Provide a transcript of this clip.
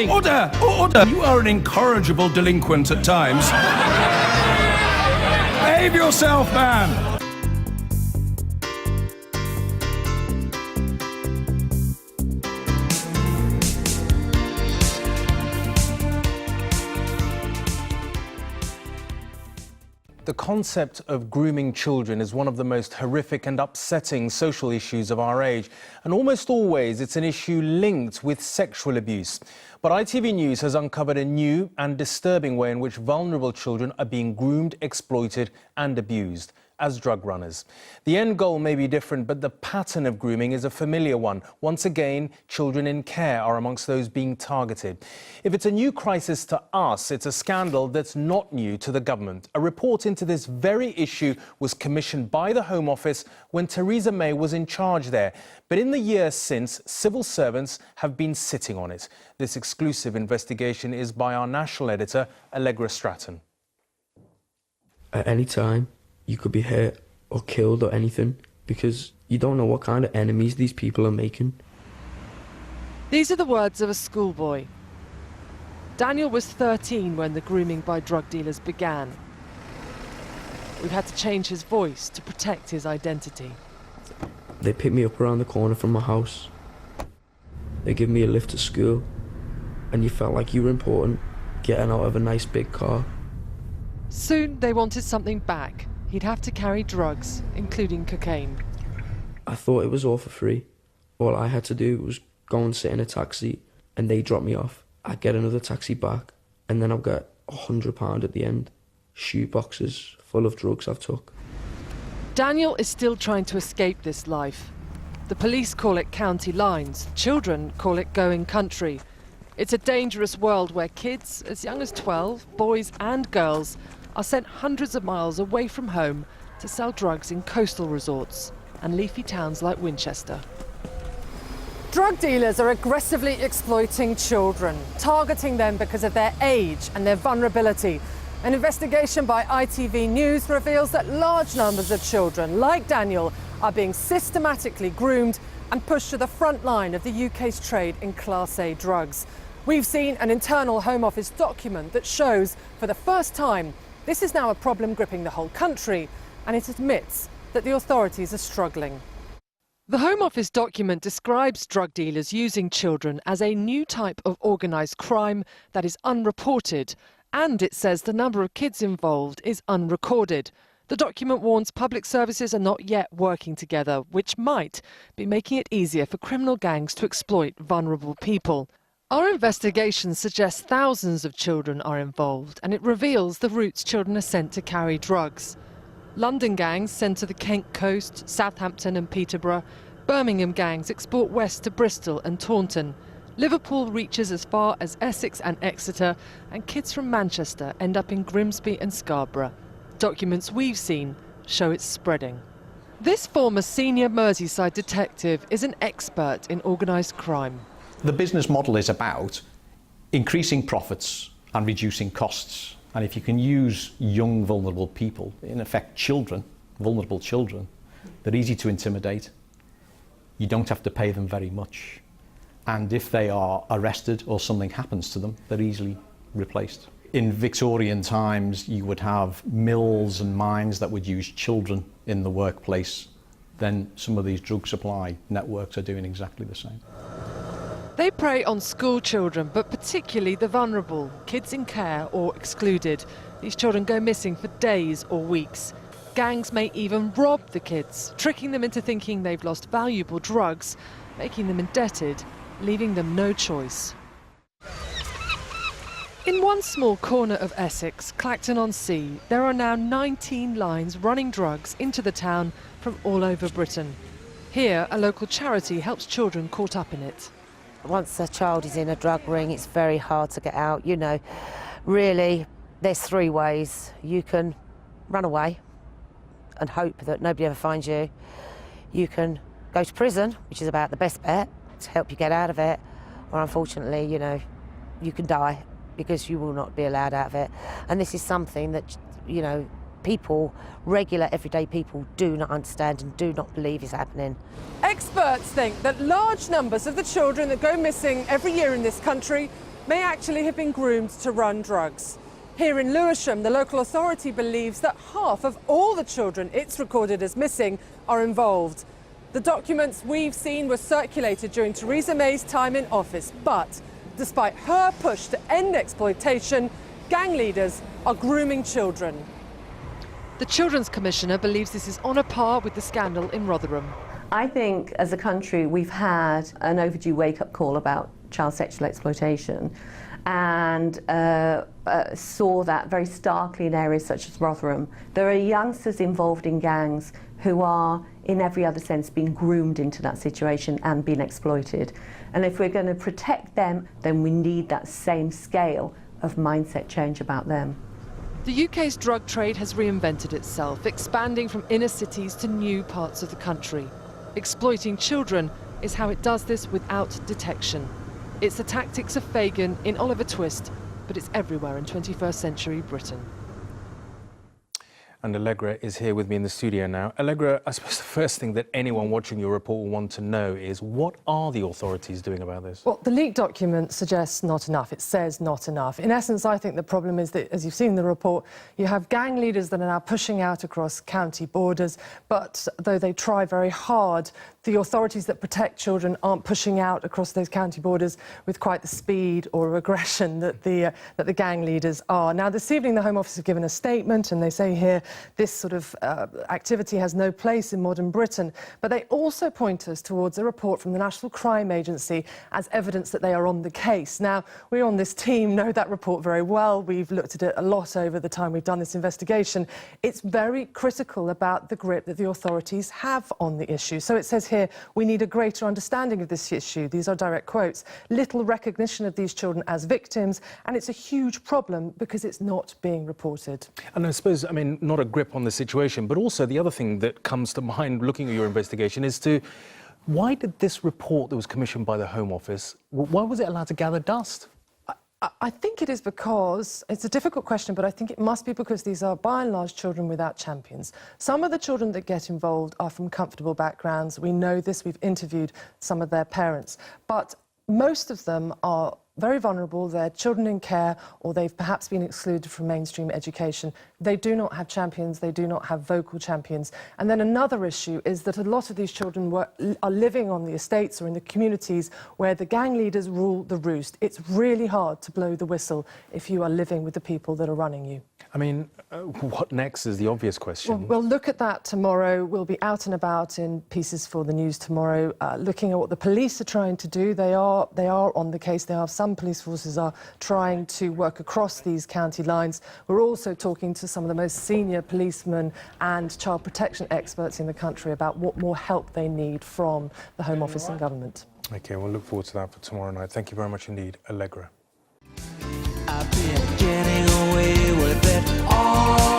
Order! Order! You are an incorrigible delinquent at times. Behave yourself, man! The concept of grooming children is one of the most horrific and upsetting social issues of our age, and almost always it's an issue linked with sexual abuse. But ITV News has uncovered a new and disturbing way in which vulnerable children are being groomed, exploited and abused as drug runners. The end goal may be different, but the pattern of grooming is a familiar one. Once again, children in care are amongst those being targeted. If it's a new crisis to us, it's a scandal that's not new to the government. A report into this very issue was commissioned by the Home Office when Theresa May was in charge there. But in the years since, civil servants have been sitting on it. This exclusive investigation is by our national editor, Allegra Stratton. At any time, you could be hurt or killed or anything because you don't know what kind of enemies these people are making. These are the words of a schoolboy. Daniel was 13 when the grooming by drug dealers began. We've had to change his voice to protect his identity. They pick me up around the corner from my house. They give me a lift to school, and you felt like you were important, getting out of a nice big car. Soon they wanted something back. He'd have to carry drugs, including cocaine. I thought it was all for free. All I had to do was go and sit in a taxi and they drop me off. I'd get another taxi back and then I'll get £100 at the end. Shoe boxes full of drugs I've took. Daniel is still trying to escape this life. The police call it county lines. Children call it going country. It's a dangerous world where kids as young as 12, boys and girls, are sent hundreds of miles away from home to sell drugs in coastal resorts and leafy towns like Winchester. Drug dealers are aggressively exploiting children, targeting them because of their age and their vulnerability. An investigation by ITV News reveals that large numbers of children, like Daniel, are being systematically groomed and pushed to the front line of the UK's trade in Class A drugs. We've seen an internal Home Office document that shows, for the first time, this is now a problem gripping the whole country, and it admits that the authorities are struggling. The Home Office document describes drug dealers using children as a new type of organised crime that is unreported, and it says the number of kids involved is unrecorded. The document warns public services are not yet working together, which might be making it easier for criminal gangs to exploit vulnerable people. Our investigation suggests thousands of children are involved, and it reveals the routes children are sent to carry drugs. London gangs send to the Kent coast, Southampton and Peterborough. Birmingham gangs export west to Bristol and Taunton. Liverpool reaches as far as Essex and Exeter, and kids from Manchester end up in Grimsby and Scarborough. Documents we've seen show it's spreading. This former senior Merseyside detective is an expert in organised crime. The business model is about increasing profits and reducing costs. And if you can use young, vulnerable people, in effect children, vulnerable children, they're easy to intimidate. You don't have to pay them very much. And if they are arrested or something happens to them, they're easily replaced. In Victorian times, you would have mills and mines that would use children in the workplace. Then some of these drug supply networks are doing exactly the same. They prey on school children, but particularly the vulnerable, kids in care or excluded. These children go missing for days or weeks. Gangs may even rob the kids, tricking them into thinking they've lost valuable drugs, making them indebted, leaving them no choice. In one small corner of Essex, Clacton-on-Sea, there are now 19 lines running drugs into the town from all over Britain. Here, a local charity helps children caught up in it. Once a child is in a drug ring, it's very hard to get out. You know, really, there's three ways. You can run away and hope that nobody ever finds you. You can go to prison, which is about the best bet to help you get out of it. Or unfortunately, you know, you can die because you will not be allowed out of it. And this is something that, you know, people, regular everyday people, do not understand and do not believe is happening. Experts think that large numbers of the children that go missing every year in this country may actually have been groomed to run drugs. Here in Lewisham, the local authority believes that half of all the children it's recorded as missing are involved. The documents we've seen were circulated during Theresa May's time in office, but despite her push to end exploitation, gang leaders are grooming children. The Children's Commissioner believes this is on a par with the scandal in Rotherham. I think as a country we've had an overdue wake-up call about child sexual exploitation, and saw that very starkly in areas such as Rotherham. There are youngsters involved in gangs who are, in every other sense, being groomed into that situation and being exploited. And if we're going to protect them, then we need that same scale of mindset change about them. The UK's drug trade has reinvented itself, expanding from inner cities to new parts of the country. Exploiting children is how it does this without detection. It's the tactics of Fagin in Oliver Twist, but it's everywhere in 21st century Britain. And Allegra is here with me in the studio now. Allegra, I suppose the first thing that anyone watching your report will want to know is, what are the authorities doing about this? Well, the leaked document suggests not enough. It says not enough. In essence, I think the problem is that, as you've seen in the report, you have gang leaders that are now pushing out across county borders, but though they try very hard, the authorities that protect children aren't pushing out across those county borders with quite the speed or aggression that the gang leaders are. Now, this evening, the Home Office have given a statement, and they say here this sort of activity has no place in modern Britain. But they also point us towards a report from the National Crime Agency as evidence that they are on the case. Now, we on this team know that report very well. We've looked at it a lot over the time we've done this investigation. It's very critical about the grip that the authorities have on the issue. So it says here, we need a greater understanding of this issue. These are direct quotes. Little recognition of these children as victims, and it's a huge problem because it's not being reported. And I suppose, I mean, not a grip on the situation, but also the other thing that comes to mind looking at your investigation is why did this report that was commissioned by the Home Office, why was it allowed to gather dust? I think it is because, it's a difficult question, but I think it must be because these are, by and large, children without champions. Some of the children that get involved are from comfortable backgrounds. We know this, we've interviewed some of their parents. But most of them are very vulnerable, they're children in care, or they've perhaps been excluded from mainstream education. They do not have champions, they do not have vocal champions. And then another issue is that a lot of these children are living on the estates or in the communities where the gang leaders rule the roost. It's really hard to blow the whistle if you are living with the people that are running you. I mean, what next is the obvious question. Well, we'll look at that tomorrow. We'll be out and about in pieces for the news tomorrow, looking at what the police are trying to do. They are on the case. Some police forces are trying to work across these county lines. We're also talking to some of the most senior policemen and child protection experts in the country about what more help they need from the Home Office and government. OK, we'll look forward to that for tomorrow night. Thank you very much indeed, Allegra. I've been getting away with it all